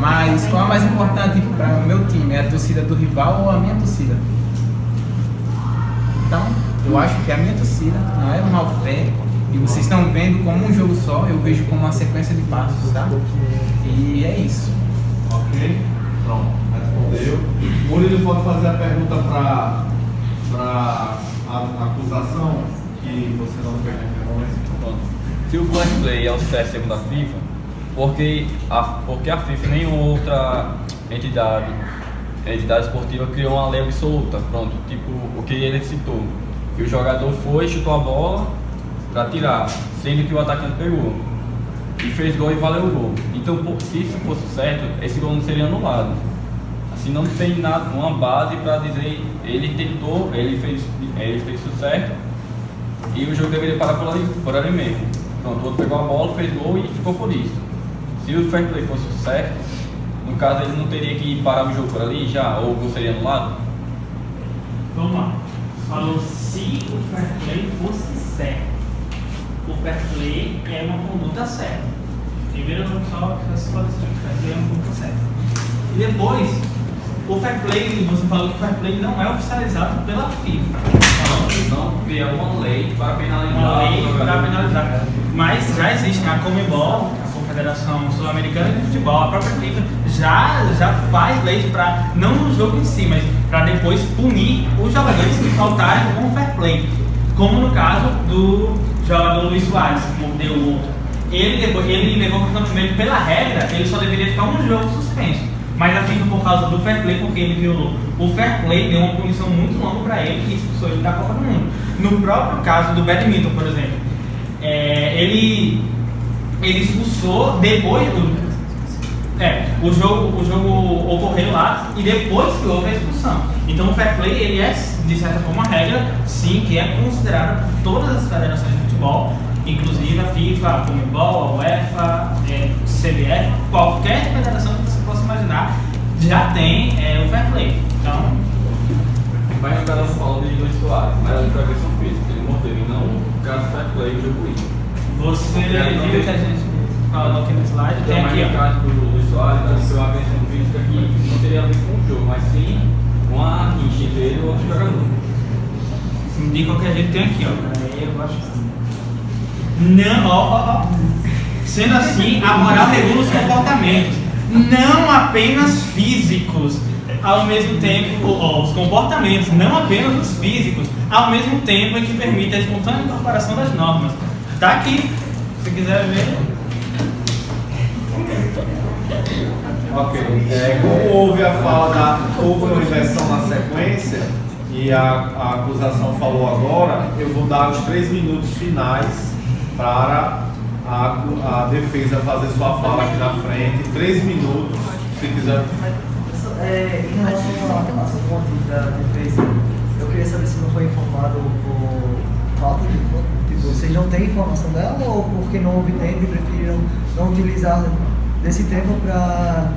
Mas qual é mais importante para o meu time? É a torcida do rival ou a minha torcida? Então, eu acho que a minha torcida não é mal fé E vocês estão vendo como um jogo só, eu vejo como uma sequência de passos, tá? E é isso. Ok? Pronto, respondeu. Murilo pode fazer a pergunta para a acusação que você não fez naquele momento. Se o fair play é o certo segundo a FIFA, porque a FIFA nem outra entidade esportiva criou uma lei absoluta, pronto, tipo o que ele citou, que o jogador foi, chutou a bola para tirar, sendo que o atacante pegou e fez gol e valeu o gol. Então, se isso fosse certo, esse gol não seria anulado. Assim, não tem nada, uma base para dizer ele tentou, ele fez isso certo e o jogo deveria parar por ali mesmo. Pronto, o outro pegou a bola, fez gol e ficou por isso. Se o fair play fosse certo, no caso ele não teria que parar o jogo por ali já, ou o gol seria anulado? Vamos lá. Falou se o fair play fosse certo. O fair play é uma conduta certa. Primeiro vamos só esclarecer que o fair play é uma conduta certa. E depois, o fair play, você falou que o fair play não é oficializado pela FIFA. Não criar uma lei para penalizar. Uma lei para penalizar. Mas já existe a Conmebol, a Confederação Sul-Americana de Futebol, a própria FIFA já faz leis para, não no jogo em si, mas para depois punir os jogadores que faltarem com o fair play. Como no caso do jogador Luiz Soares, que mordeu o outro. Ele levou o cartão vermelho pela regra, ele só deveria ficar um jogo suspenso. Mas a FIFA, por causa do fair play, porque ele violou o fair play, deu uma punição muito longa para ele e expulsou ele da Copa do Mundo. No próprio caso do badminton, por exemplo, ele expulsou depois do. O jogo ocorreu lá e depois que houve a expulsão. Então o fair play ele é, de certa forma, uma regra, sim, que é considerada por todas as federações de futebol, inclusive a FIFA, a Conmebol, a UEFA, CBF, qualquer federação que você possa imaginar já tem o fair play. Então, mas no caso fala de Luiz Soares, mas ele foi agressão física, ele mordeu e não o caso fair play do jogo isso. Você viu que a gente falou aqui no slide, tem aqui, o caso do Luiz Soares, foi uma agressão física que não teria a ver com o jogo, mas sim com a rixa entre ele e o outro jogador. De qualquer jeito tem aqui, ó. Eu acho que não, Sendo assim, a moral regula os comportamentos, não apenas físicos, ao mesmo tempo, os comportamentos, não apenas os físicos, ao mesmo tempo em que permite a espontânea incorporação das normas. Tá aqui, se quiser ver. Ok. Como houve a fala houve uma inversão na sequência e a acusação falou agora, eu vou dar os 3 minutos finais para a defesa fazer sua fala aqui na frente. 3 minutos, se quiser. Em relação à fonte da defesa, eu queria saber se não foi informado por falta de fonte. Tipo, vocês não têm informação dela ou porque não houve tempo e preferiram não utilizar desse tempo para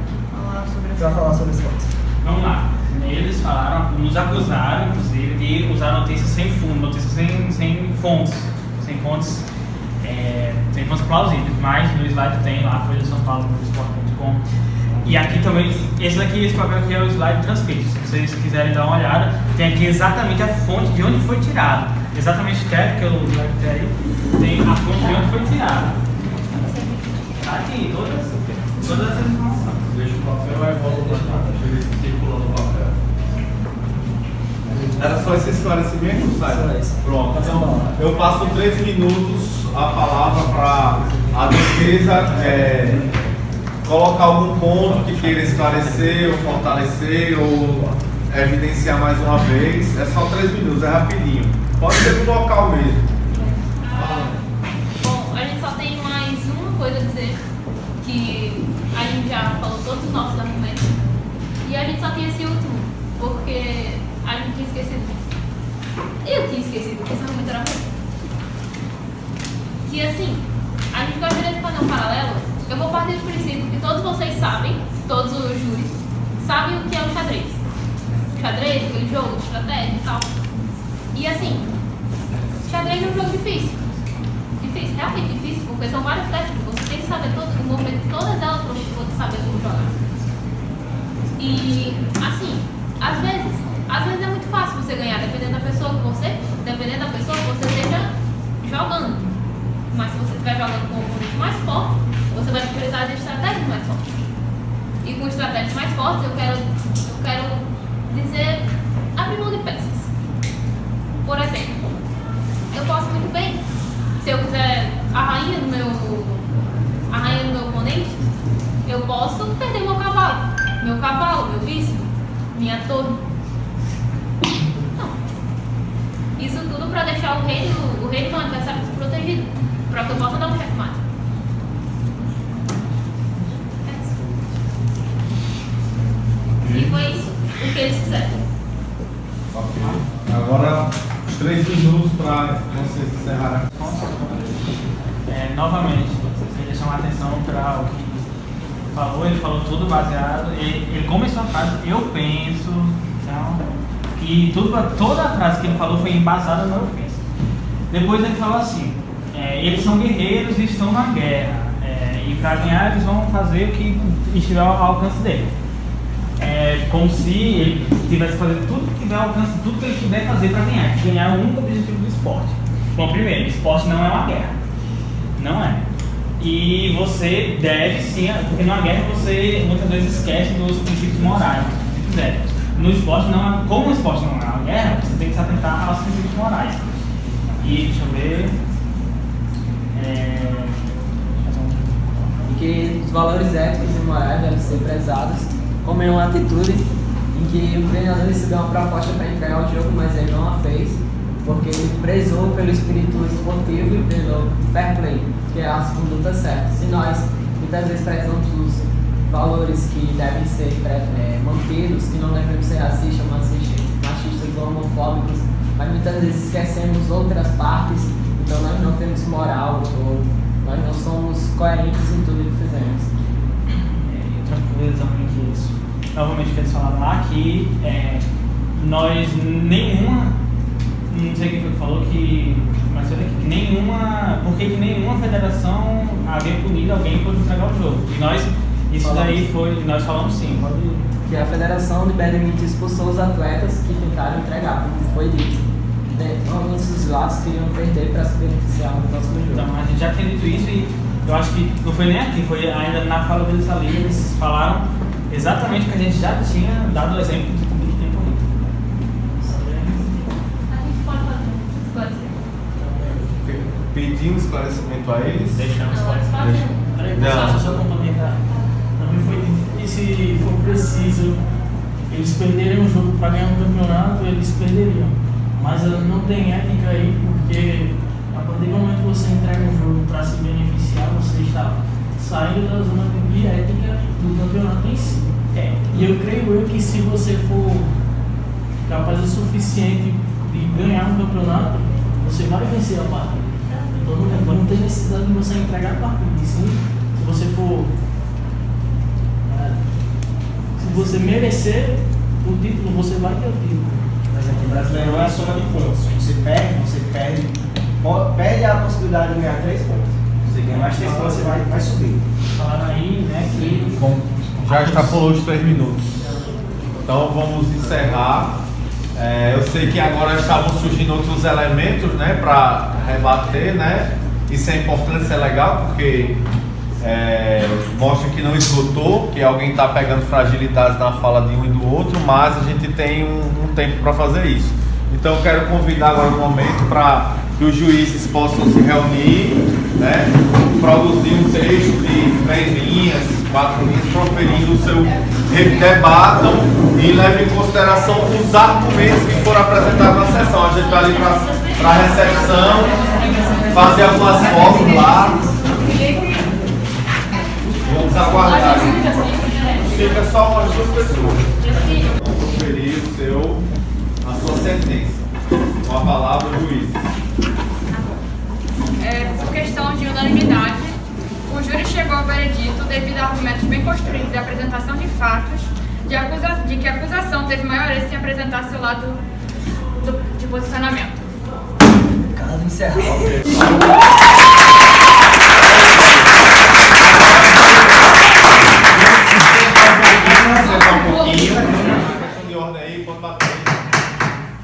falar sobre as fontes? Vamos lá. Eles falaram, nos acusaram, inclusive, de usar notícias sem fundo, notícias sem fontes plausíveis, mas no slide tem lá, foi de São Paulo, no Sport.com. E aqui também, esse papel aqui é o slide transcrito. Se vocês quiserem dar uma olhada, tem aqui exatamente a fonte de onde foi tirado. Exatamente o slide que aí, tem a fonte de onde foi tirado. Tá aqui, todas as informações. Deixa o papel e volta para cá, deixa eu ver se circula no papel. Era só esse esclarecimento, sai? Pronto, então eu passo 3 minutos a palavra para a defesa colocar algum ponto que queira esclarecer ou fortalecer ou evidenciar mais uma vez. É só 3 minutos, é rapidinho. Pode ser no local mesmo. Bom, a gente só tem mais uma coisa a dizer, que a gente já falou todos os nossos argumentos e a gente só tem esse último, porque a gente tinha esquecido. Eu tinha esquecido, porque esse argumento era ruim. Que assim, a gente gostaria de fazer um paralelo. Eu vou partir do princípio que todos vocês sabem, todos os júris, sabem o que é o xadrez. O xadrez, aquele jogo de estratégia e tal. E assim, xadrez é um jogo difícil. Difícil, realmente difícil, porque são várias técnicas. Você tem que saber o movimento de todas elas para você poder saber como jogar. E assim, às vezes é muito fácil você ganhar, dependendo da pessoa que você esteja jogando. mortes, eu quero dizer abrir mão de peças. Por exemplo, eu posso muito bem, se eu quiser a rainha do meu oponente, eu posso perder meu cavalo, meu bispo, minha torre. Não. Isso tudo para deixar o rei do meu adversário desprotegido, para que eu possa dar um checkmate. E foi isso o que eles fizeram. Ok. Agora, 3 minutos para vocês encerrarem. Novamente, queria chamar a atenção para o que ele falou tudo baseado, ele começou a frase, eu penso, então, e toda a frase que ele falou foi embasada no eu penso. Depois ele falou assim, eles são guerreiros e estão na guerra, e para ganhar eles vão fazer o que estiver ao alcance dele. Como se ele tivesse fazendo tudo que tiver ao alcance, tudo que ele puder fazer para ganhar o único objetivo do esporte. Bom, primeiro, esporte não é uma guerra, não é. E você deve sim, porque numa guerra você muitas vezes esquece dos princípios morais, dos princípios éticos. No esporte como o esporte não é uma guerra, você tem que se atentar aos princípios morais. E deixa eu ver. E que os valores éticos e morais devem ser prezados, como em uma atitude em que o treinador recebeu uma proposta para entregar o jogo, mas ele não a fez, porque ele prezou pelo espírito esportivo e pelo fair play, que é as condutas certas. Se nós muitas vezes prezamos os valores que devem ser mantidos, que não devemos ser racistas, machistas ou homofóbicos, mas muitas vezes esquecemos outras partes, então nós não temos moral ou nós não somos coerentes em tudo que fizemos. Outra coisa também que isso, novamente que eles falaram lá, que nós não sei quem foi que falou mas olha aqui, que nenhuma federação havia punido alguém por entregar o jogo. E nós falamos sim, pode ir. Que a Federação de Badminton expulsou os atletas que tentaram entregar, como foi dito. Muitos dos lados queriam perder para se beneficiar no próximo jogo. Então, a gente já tem dito isso e eu acho que não foi nem aqui, foi ainda na fala deles ali, eles falaram exatamente o que a gente já tinha dado o exemplo de tudo que tem por aí. A gente pode fazer. Pedir um esclarecimento a eles. Deixamos esclarecimento. Peraí, pessoal, só complementar. Também foi, e se for preciso eles perderem um jogo para ganhar um campeonato, eles perderiam. Mas não tem ética aí, porque a partir do momento que você entrega um jogo para se beneficiar, você está saindo da zona de ética do campeonato em si. E eu creio que se você for capaz o suficiente de ganhar um campeonato, você vai vencer a partida. Então não tem necessidade de você entregar a partida. E sim, se você for. Se você merecer o título, você vai ter o título. Mas aqui brasileiro não é soma de pontos. Você perde a possibilidade de ganhar 3 pontos. Você ganha mais 3 pontos, você vai subir. Falaram aí, né, que... Bom, já extrapolou os 3 minutos. Então vamos encerrar. Eu sei que agora estavam surgindo outros elementos, né, para rebater, né? Isso é importante, isso é legal, porque mostra que não esgotou, que alguém está pegando fragilidades na fala de um e do outro, mas a gente tem um tempo para fazer isso. Então eu quero convidar agora um momento para que os juízes possam se reunir, né, produzir um texto de 3 linhas, 4 linhas, proferindo o seu debatam e levem em consideração os argumentos que foram apresentados na sessão. A gente vai ali para a recepção, fazer algumas fotos lá. Vamos aguardar. Fica só umas 2 pessoas. Vamos proferir a sua sentença. Com a palavra do juiz. Por questão de unanimidade, o júri chegou ao veredito devido a argumentos bem construídos e apresentação de fatos de que a acusação teve maior êxito em apresentar seu lado de posicionamento. Caso encerrado.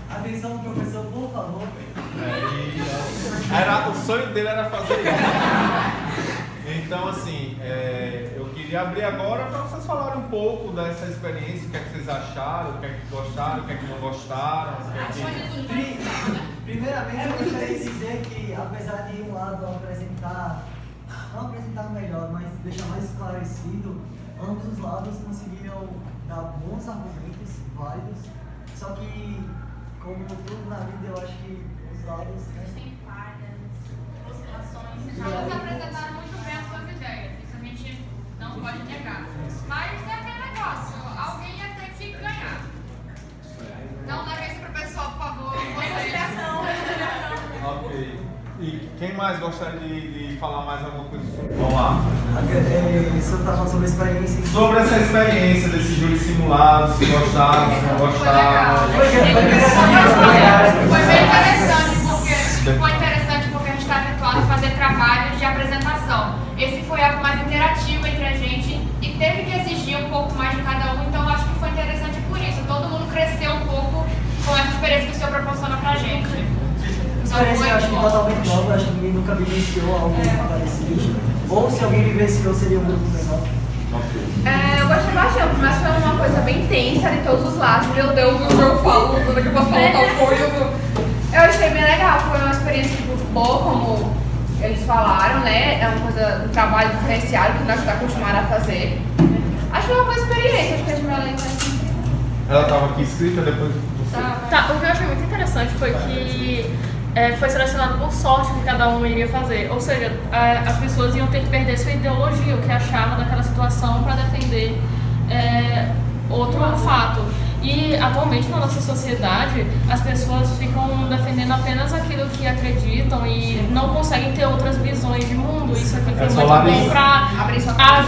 Atenção, professor, por favor. O sonho dele era fazer isso. Então, assim, eu queria queria abrir agora para vocês falarem um pouco dessa experiência, o que é que vocês acharam, o que é que gostaram, o que é que não gostaram. Primeiramente, eu gostaria de dizer que, apesar de um lado não apresentar melhor, mas deixar mais esclarecido, ambos os lados conseguiram dar bons argumentos, válidos, só que, como tudo na vida, eu acho que os lados... Tem falhas, oscilações. Todos apresentaram muito bem as suas ideias, isso a gente não pode negar. Mas é aquele negócio, alguém ia ter que ganhar. Não leve isso pro pessoal, por favor. Consideração. Ok. E quem mais gostaria de falar mais alguma coisa sobre? Vamos lá. Você está falando sobre a experiência. Sobre essa experiência desse júri simulado, se gostaram, se não gostaram. Foi interessante porque a gente está habituado a fazer trabalhos de apresentação. Esse foi algo mais interativo entre a gente e teve que exigir um pouco mais de cada um, então acho que foi interessante por isso. Todo mundo cresceu um pouco com essa experiência que o senhor proporciona pra gente. Experiência, eu acho que totalmente nova, acho que ninguém nunca vivenciou algo parecido. Ou se alguém vivenciou, seria um grupo menor. Eu gostei bastante, mas foi uma coisa bem tensa de todos os lados. Meu Deus, eu falo, tudo que eu posso falar tal coisa. Eu achei bem legal, foi uma experiência muito boa, como eles falaram, né? É uma coisa, um trabalho diferenciado que nós estamos acostumados a fazer. Acho que foi uma boa experiência, acho que a gente vai lembrar assim. Ela estava aqui escrita depois. Tá, o que eu achei muito interessante foi que foi selecionado por sorte o que cada um iria fazer. Ou seja, as pessoas iam ter que perder sua ideologia, o que achavam daquela situação, para defender outro fato. E atualmente na nossa sociedade as pessoas ficam defendendo apenas aquilo que acreditam e não conseguem ter outras visões de mundo. Isso aqui foi muito bom para abrir a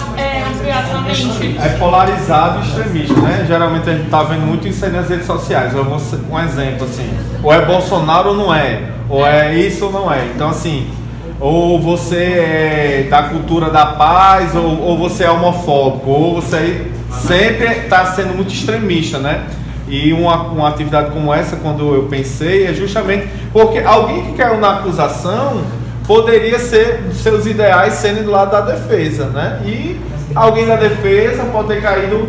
mente. É polarizado e extremista, né? Geralmente a gente tá vendo muito isso aí nas redes sociais. Eu vou ser um exemplo assim, ou é Bolsonaro ou não é, ou é isso ou não é. Então assim, ou você é da cultura da paz, ou você é homofóbico, ou você sempre está sendo muito extremista, né? E uma atividade como essa, quando eu pensei, é justamente porque alguém que caiu na acusação poderia ser seus ideais sendo do lado da defesa, né? E alguém da defesa pode ter caído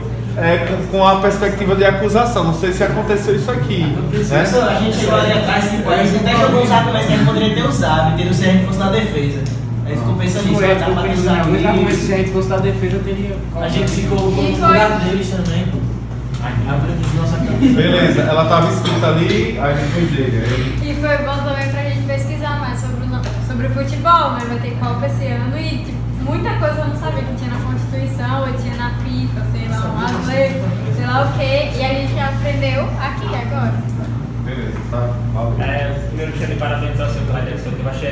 com a perspectiva de acusação. Não sei se aconteceu isso aqui. Né? A gente chegou ali atrás, a gente até jogou os argumentos que a gente poderia ter usado, entendeu? Se a gente fosse da defesa. Aí ficou pensando nisso, tá pra ter os argumentos. Se a gente fosse da defesa, teria. A gente se colocou no lugar deles também. Beleza, ela estava escrita ali, a gente fez dele. E foi bom também pra gente pesquisar mais sobre o futebol, né? Vai ter Copa esse ano e tipo, muita coisa eu não sabia que tinha na Constituição, ou tinha na FIFA, sei lá, umas leis, sei lá o quê. E a gente aprendeu aqui agora. Beleza, tá? Valeu. Primeiro, queria de parabenizar o seu pela direção, que eu achei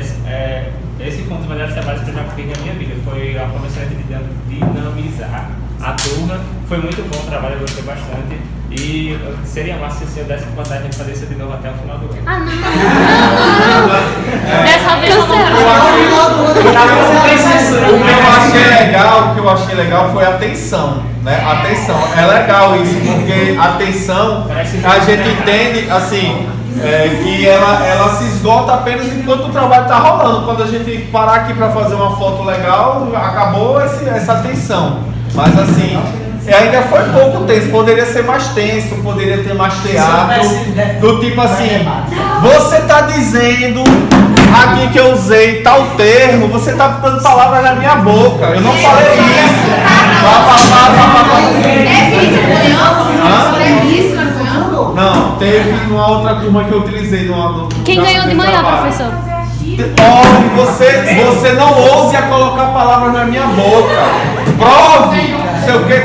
esse foi um dos melhores trabalhos que eu já fiz na minha vida. Foi a professora de dinamizar a turma. Foi muito bom o trabalho, eu gostei bastante. E seria massa se eu desse vontade de fazer isso de novo até o final do ano. Ah, não. Dessa vez eu O que eu achei legal foi a atenção, né? Atenção, é legal isso, porque a atenção a gente entende assim, que ela se esgota apenas enquanto o trabalho está rolando. Quando a gente parar aqui para fazer uma foto legal, acabou essa atenção. Mas assim, ainda foi pouco tenso, poderia ser mais tenso, poderia ter mais teatro, do tipo assim, você está dizendo aqui que eu usei tal termo, você está botando palavras na minha boca, eu não falei isso. Não, teve uma outra turma que eu utilizei. Quem ganhou de manhã, professor? Você não ouse a colocar palavras na minha boca. Prove, sei o que.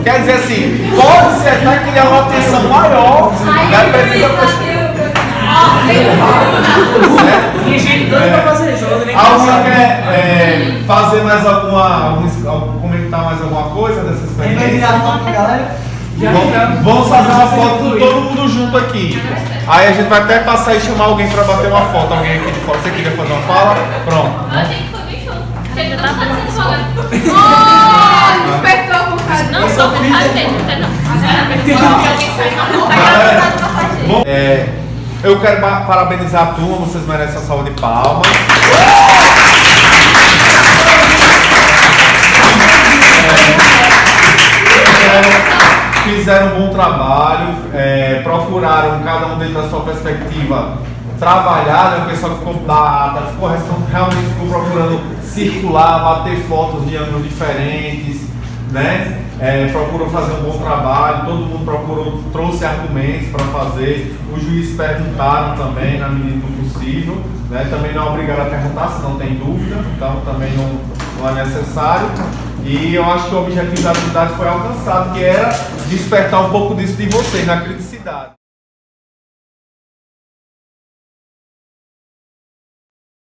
Quer dizer assim, pode ser até criar uma atenção maior. Tem gente doida pra fazer isso. Alguém quer fazer mais comentar mais alguma coisa dessa experiência? Vamos fazer uma foto com todo mundo junto aqui. Aí a gente vai até passar e chamar alguém pra bater uma foto. Alguém aqui de fora, você queria fazer uma fala? Pronto. A gente foi bem junto. Ele tá fazendo falando. Despertou com cara. Não, só metade dele, não tem não. Bom, eu quero parabenizar a turma, vocês merecem uma salva de palmas. fizeram um bom trabalho, procuraram, cada um dentro da sua perspectiva, trabalhar, né? O pessoal que realmente ficou procurando circular, bater fotos de ângulos diferentes, né? Procurou fazer um bom trabalho, todo mundo trouxe argumentos para fazer, os juízes perguntaram também, na medida do possível, né? Também não é obrigado a perguntar se não tem dúvida, então também não é necessário. E eu acho que o objetivo da atividade foi alcançado, que era despertar um pouco disso de vocês, na criticidade.